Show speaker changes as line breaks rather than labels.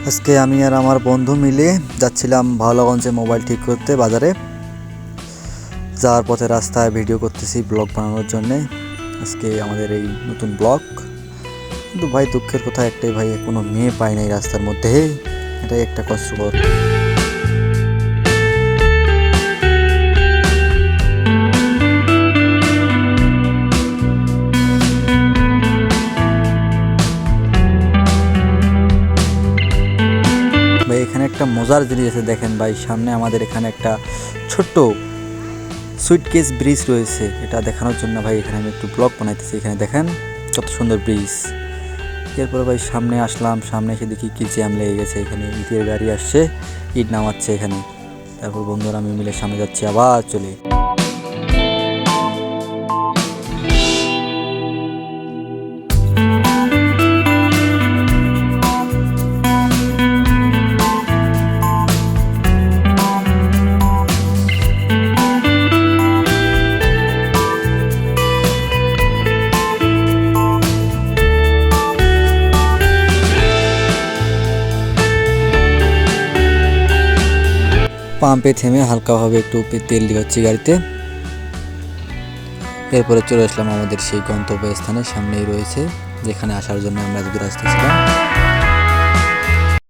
আজকে আমি আর আমার বন্ধু মিলে যাচ্ছিলাম ভাওয়ালগঞ্জে মোবাইল ঠিক করতে বাজারে। যাওয়ার পথে রাস্তায় ভিডিও করতেছি ব্লগ বানানোর জন্যে। আজকে আমাদের এই নতুন ব্লগ। কিন্তু ভাই দুঃখের কথা একটাই ভাই, কোনো মেয়ে পাই নাই রাস্তার মধ্যে, এটাই একটা কষ্টকর। ভাই এখানে একটা মজার জিনিস আছে, দেখেন ভাই সামনে আমাদের এখানে একটা ছোট্ট সুইটকেস ব্রিজ রয়েছে। এটা দেখানোর জন্য ভাই এখানে আমি একটু ব্লগ বানাইতেছি। এখানে দেখেন কত সুন্দর ব্রিজ। এরপরে ভাই সামনে আসলাম, সামনে এসে দেখি কি জ্যাম লেগে গেছে। এখানে ইটের গাড়ি আসছে, ইট নামাচ্ছে এখানে। তারপর বন্ধুরা আমি মিলে সামনে যাচ্ছি আবার চলে। পাম্পে থেমে হালকাভাবে একটু তেল দিচ্ছি গাড়িতে। এরপরে চলে আসলাম আমাদের সেই গন্তব্যস্থানে, সামনেই রয়েছে যেখানে আসার জন্য আমরা এতদূর আসতেছিলাম।